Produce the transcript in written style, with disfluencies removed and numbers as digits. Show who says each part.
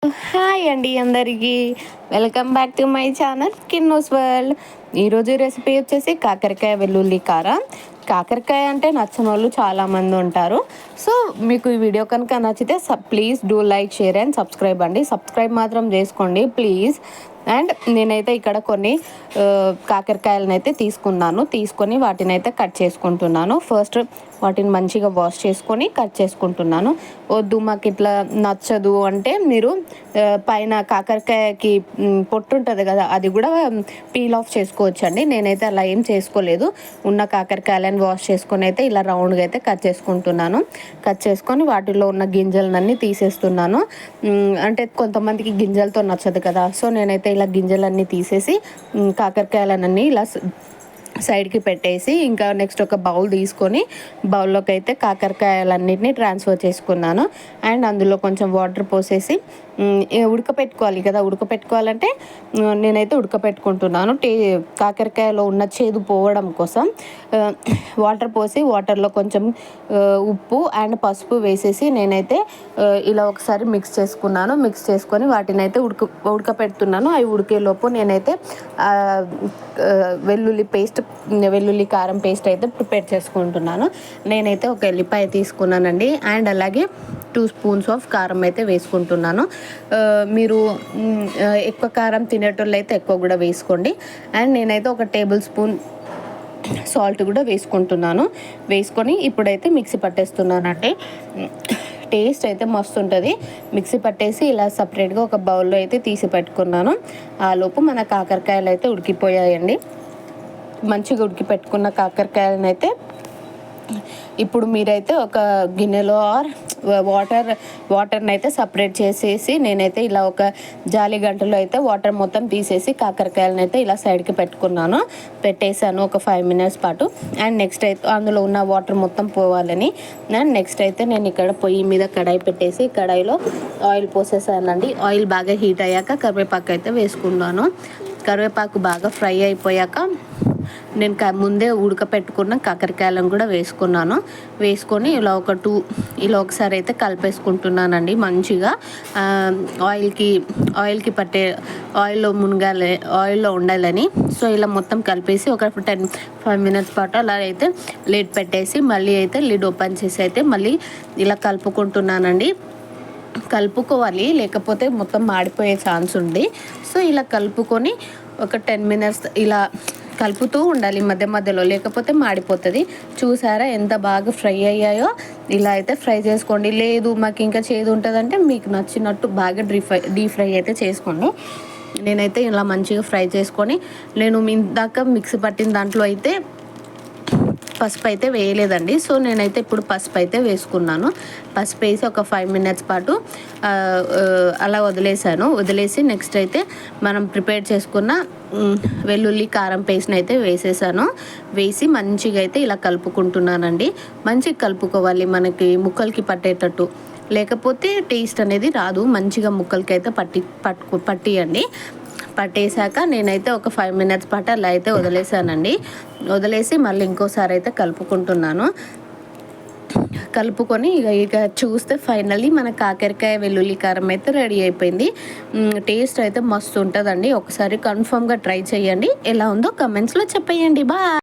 Speaker 1: Hi అండి అందరికీ, welcome back to my channel Kinnos world. ఈరోజు రెసిపీ వచ్చేసి కాకరకాయ వెల్లుల్లి కారం. కాకరకాయ అంటే నచ్చని వాళ్ళు చాలామంది ఉంటారు. సో మీకు ఈ వీడియో కనుక నచ్చితే please do like, share and subscribe అండి. సబ్స్క్రైబ్ మాత్రం చేసుకోండి ప్లీజ్. అండ్ నేనైతే ఇక్కడ కొన్ని కాకరకాయలను అయితే తీసుకొని వాటిని అయితే కట్ చేసుకుంటున్నాను. ఫస్ట్ వాటిని మంచిగా వాష్ చేసుకొని కట్ చేసుకుంటున్నాను. వద్దు మాకు ఇట్లా నచ్చదు అంటే మీరు పైన కాకరకాయకి పొట్టు ఉంటుంది కదా, అది కూడా పీల్ ఆఫ్ చేసుకోవచ్చు అండి. నేనైతే అలా ఏం చేసుకోలేదు. ఉన్న కాకరకాయలను వాష్ చేసుకొని అయితే ఇలా రౌండ్గా అయితే కట్ చేసుకొని వాటిలో ఉన్న గింజలన్నీ తీసేస్తున్నాను. అంటే కొంతమందికి గింజలతో నచ్చదు కదా, సో నేనైతే ఇలా గింజలన్నీ తీసేసి కాకరకాయలన్నీ ఇలా సైడ్కి పెట్టేసి ఇంకా నెక్స్ట్ ఒక బౌల్ తీసుకొని బౌల్లోకి అయితే కాకరకాయలన్నిటిని ట్రాన్స్ఫర్ చేసుకున్నాను. అండ్ అందులో కొంచెం వాటర్ పోసేసి ఉడకపెట్టుకోవాలి కదా. ఉడకపెట్టుకోవాలంటే నేనైతే ఉడకపెట్టుకుంటున్నాను. కాకరకాయలో ఉన్న చేదు పోవడం కోసం వాటర్ పోసి వాటర్లో కొంచెం ఉప్పు అండ్ పసుపు వేసేసి నేనైతే ఇలా ఒకసారి మిక్స్ చేసుకొని వాటిని అయితే ఉడకపెడుతున్నాను. అవి ఉడికేలోపు నేనైతే వెల్లుల్లి కారం పేస్ట్ అయితే ప్రిపేర్ చేసుకుంటున్నాను. నేనైతే ఒక ఎల్లిపాయ తీసుకున్నానండి. అండ్ అలాగే 2 స్పూన్స్ ఆఫ్ కారం అయితే వేసుకుంటున్నాను. మీరు ఎక్కువ కారం తినేటోళ్ళు అయితే ఎక్కువ కూడా వేసుకోండి. అండ్ నేనైతే ఒక టేబుల్ స్పూన్ సాల్ట్ కూడా వేసుకొని ఇప్పుడైతే మిక్సీ పట్టేస్తున్నానండి. టేస్ట్ అయితే మస్తు ఉంటుంది. మిక్సీ పట్టేసి ఇలా సపరేట్గా ఒక బౌల్లో అయితే తీసి పెట్టుకున్నాను. ఆ లోపు మన కాకరకాయలు అయితే ఉడికిపోయాయండి. మంచిగా ఉడికి పెట్టుకున్న కాకరకాయలను అయితే ఇప్పుడు మీరైతే ఒక గిన్నెలో వాటర్ని అయితే సపరేట్ చేసేసి నేనైతే ఇలా ఒక జాలి గంటలో అయితే వాటర్ మొత్తం తీసేసి కాకరకాయలను అయితే ఇలా సైడ్కి పెట్టేశాను ఒక 5 minutes పాటు. అండ్ నెక్స్ట్ అయితే అందులో ఉన్న వాటర్ మొత్తం పోవాలని అండ్ నెక్స్ట్ అయితే నేను ఇక్కడ పొయ్యి మీద కడాయి పెట్టేసి కడాయిలో ఆయిల్ పోసేసానండి. ఆయిల్ బాగా హీట్ అయ్యాక కరివేపాకు అయితే వేసుకున్నాను. కరివేపాకు బాగా ఫ్రై అయిపోయాక నేను ముందే ఉడకపెట్టుకున్న కాకరకాయలను కూడా వేసుకొని ఇలా ఒకసారి అయితే కలిపేసుకుంటున్నానండి. మంచిగా ఆయిల్కి పట్టే ఆయిల్లో ఉండాలని. సో ఇలా మొత్తం కలిపేసి ఒక 5 minutes పాటు అలా అయితే లిడ్ పెట్టేసి మళ్ళీ అయితే లిడ్ ఓపెన్ చేసి అయితే మళ్ళీ ఇలా కలుపుకోవాలి, లేకపోతే మొత్తం మాడిపోయే ఛాన్స్ ఉంది. సో ఇలా కలుపుకొని ఒక 10 minutes ఇలా కలుపుతూ ఉండాలి మధ్య మధ్యలో, లేకపోతే మాడిపోతుంది. చూసారా ఎంత బాగా ఫ్రై అయ్యాయో. ఇలా అయితే ఫ్రై చేసుకోండి. లేదు మాకు ఇంకా చేదు ఉంటుందంటే మీకు నచ్చినట్టు బాగా డీప్ ఫ్రై అయితే చేసుకోండి. నేనైతే ఇలా మంచిగా ఫ్రై చేసుకొని నేను ఇందాక మిక్సీ పట్టిన దాంట్లో అయితే పసుపు అయితే వేయలేదండి. సో నేనైతే ఇప్పుడు పసుపు అయితే వేసుకున్నాను. పసుపు వేసి ఒక 5 minutes పాటు అలా వదిలేసి నెక్స్ట్ అయితే మనం ప్రిపేర్ చేసుకున్న వెల్లుల్లి కారం పేస్ట్ని అయితే వేసి మంచిగా అయితే ఇలా కలుపుకుంటున్నానండి. మంచిగా కలుపుకోవాలి, మనకి ముక్కలకి పట్టేటట్టు, లేకపోతే టేస్ట్ అనేది రాదు. మంచిగా ముక్కలకి అయితే పట్టియండి. పట్టేశాక నేనైతే ఒక 5 minutes పాటు అలా అయితే వదిలేసి మళ్ళీ ఇంకోసారి అయితే కలుపుకొని ఇక చూస్తే ఫైనల్లీ మన కాకరకాయ వెల్లుల్లి కారం అయితే రెడీ అయిపోయింది. టేస్ట్ అయితే మస్తు ఉంటుందండి. ఒకసారి కన్ఫర్మ్గా ట్రై చేయండి. ఎలా ఉందో కమెంట్స్లో చెప్పేయండి. బాయ్.